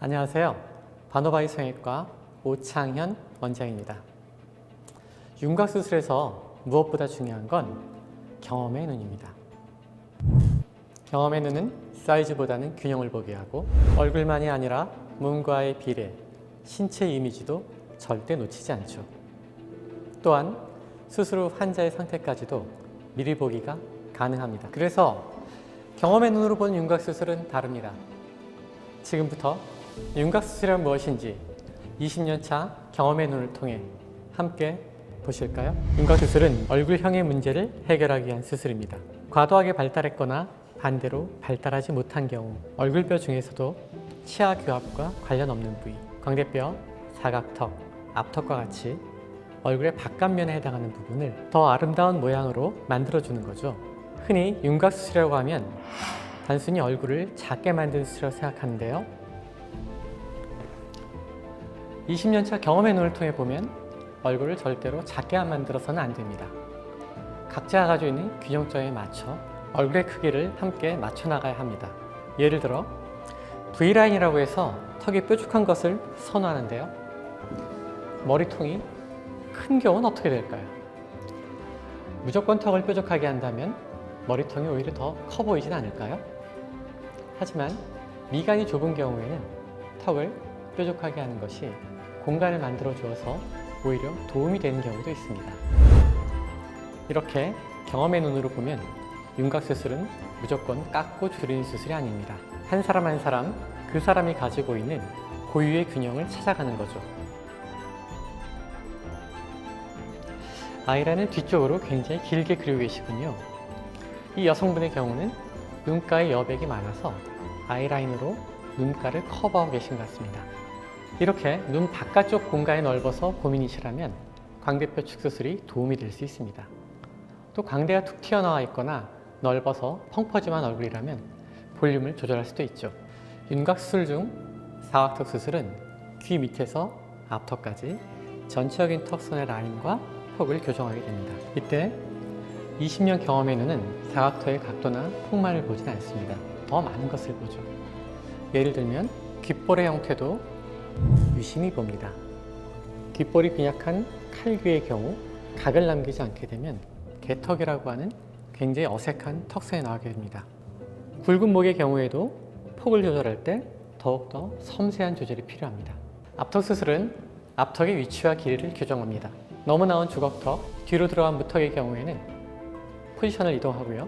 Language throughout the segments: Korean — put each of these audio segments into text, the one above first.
안녕하세요. 바노바이 성형외과 오창현 원장입니다. 윤곽수술에서 무엇보다 중요한 건 경험의 눈입니다. 경험의 눈은 사이즈보다는 균형을 보게 하고 얼굴만이 아니라 몸과의 비례, 신체 이미지도 절대 놓치지 않죠. 또한 수술 후 환자의 상태까지도 미리 보기가 가능합니다. 그래서 경험의 눈으로 보는 윤곽수술은 다릅니다. 지금부터 윤곽수술이란 무엇인지 20년 차 경험의 눈을 통해 함께 보실까요? 윤곽수술은 얼굴형의 문제를 해결하기 위한 수술입니다. 과도하게 발달했거나 반대로 발달하지 못한 경우 얼굴뼈 중에서도 치아 교합과 관련 없는 부위, 광대뼈, 사각턱, 앞턱과 같이 얼굴의 바깥면에 해당하는 부분을 더 아름다운 모양으로 만들어주는 거죠. 흔히 윤곽수술이라고 하면 단순히 얼굴을 작게 만드는 수술이라고 생각하는데요. 20년 차 경험의 눈을 통해 보면 얼굴을 절대로 작게만 만들어서는 안 됩니다. 각자가 가지고 있는 균형점에 맞춰 얼굴의 크기를 함께 맞춰 나가야 합니다. 예를 들어 V라인이라고 해서 턱이 뾰족한 것을 선호하는데요. 머리통이 큰 경우는 어떻게 될까요? 무조건 턱을 뾰족하게 한다면 머리통이 오히려 더 커 보이진 않을까요? 하지만 미간이 좁은 경우에는 턱을 뾰족하게 하는 것이 공간을 만들어 주어서 오히려 도움이 되는 경우도 있습니다. 이렇게 경험의 눈으로 보면 윤곽수술은 무조건 깎고 줄이는 수술이 아닙니다. 한 사람 한 사람 그 사람이 가지고 있는 고유의 균형을 찾아가는 거죠. 아이라인을 뒤쪽으로 굉장히 길게 그리고 계시군요. 이 여성분의 경우는 눈가에 여백이 많아서 아이라인으로 눈가를 커버하고 계신 것 같습니다. 이렇게 눈 바깥쪽 공간이 넓어서 고민이시라면 광대뼈 축소술이 도움이 될 수 있습니다. 또 광대가 툭 튀어나와 있거나 넓어서 펑퍼짐한 얼굴이라면 볼륨을 조절할 수도 있죠. 윤곽수술 중 사각턱 수술은 귀 밑에서 앞턱까지 전체적인 턱선의 라인과 폭을 교정하게 됩니다. 이때 20년 경험의 눈은 사각턱의 각도나 폭만을 보진 않습니다. 더 많은 것을 보죠. 예를 들면 귓볼의 형태도 유심히 봅니다. 귓볼이 빈약한 칼귀의 경우 각을 남기지 않게 되면 개턱이라고 하는 굉장히 어색한 턱선이 나오게 됩니다. 굵은 목의 경우에도 폭을 조절할 때 더욱더 섬세한 조절이 필요합니다. 앞턱 수술은 앞턱의 위치와 길이를 교정합니다. 너무 나온 주걱턱, 뒤로 들어간 무턱의 경우에는 포지션을 이동하고요.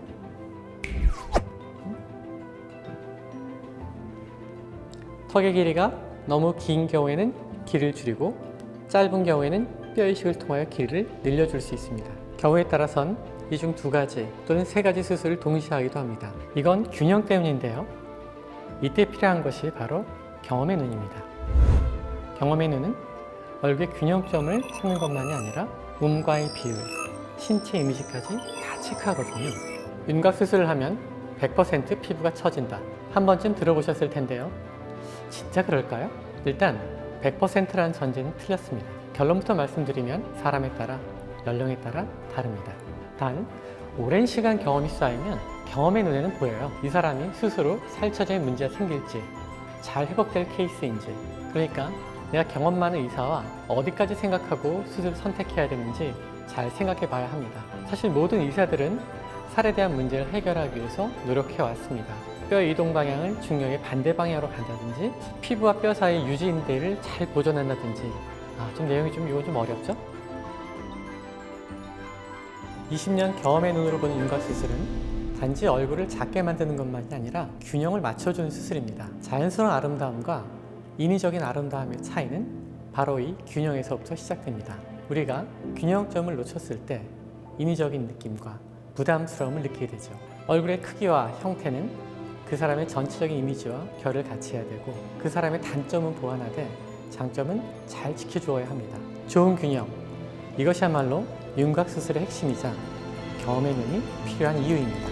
턱의 길이가 너무 긴 경우에는 길이를 줄이고 짧은 경우에는 뼈 이식을 통하여 길이를 늘려줄 수 있습니다. 경우에 따라선 이 중 두 가지 또는 세 가지 수술을 동시에 하기도 합니다. 이건 균형 때문인데요. 이때 필요한 것이 바로 경험의 눈입니다. 경험의 눈은 얼굴의 균형점을 찾는 것만이 아니라 몸과의 비율, 신체 이미지까지 다 체크하거든요. 윤곽수술을 하면 100% 피부가 처진다. 한 번쯤 들어보셨을 텐데요. 진짜 그럴까요? 일단 100%라는 전제는 틀렸습니다. 결론부터 말씀드리면 사람에 따라, 연령에 따라 다릅니다. 단, 오랜 시간 경험이 쌓이면 경험의 눈에는 보여요. 이 사람이 수술 후 살처짐에 문제가 생길지, 잘 회복될 케이스인지. 그러니까 내가 경험 많은 의사와 어디까지 생각하고 수술을 선택해야 되는지 잘 생각해 봐야 합니다. 사실 모든 의사들은 살에 대한 문제를 해결하기 위해서 노력해 왔습니다. 뼈의 이동 방향을 중력의 반대 방향으로 간다든지 피부와 뼈 사이 유지인대를 잘 보존한다든지 좀 내용이 이거 좀 어렵죠? 20년 경험의 눈으로 보는 윤곽수술은 단지 얼굴을 작게 만드는 것만이 아니라 균형을 맞춰주는 수술입니다. 자연스러운 아름다움과 인위적인 아름다움의 차이는 바로 이 균형에서부터 시작됩니다. 우리가 균형점을 놓쳤을 때 인위적인 느낌과 부담스러움을 느끼게 되죠. 얼굴의 크기와 형태는 그 사람의 전체적인 이미지와 결을 같이 해야 되고 그 사람의 단점은 보완하되 장점은 잘 지켜주어야 합니다. 좋은 균형, 이것이야말로 윤곽수술의 핵심이자 경험의 눈이 필요한 이유입니다.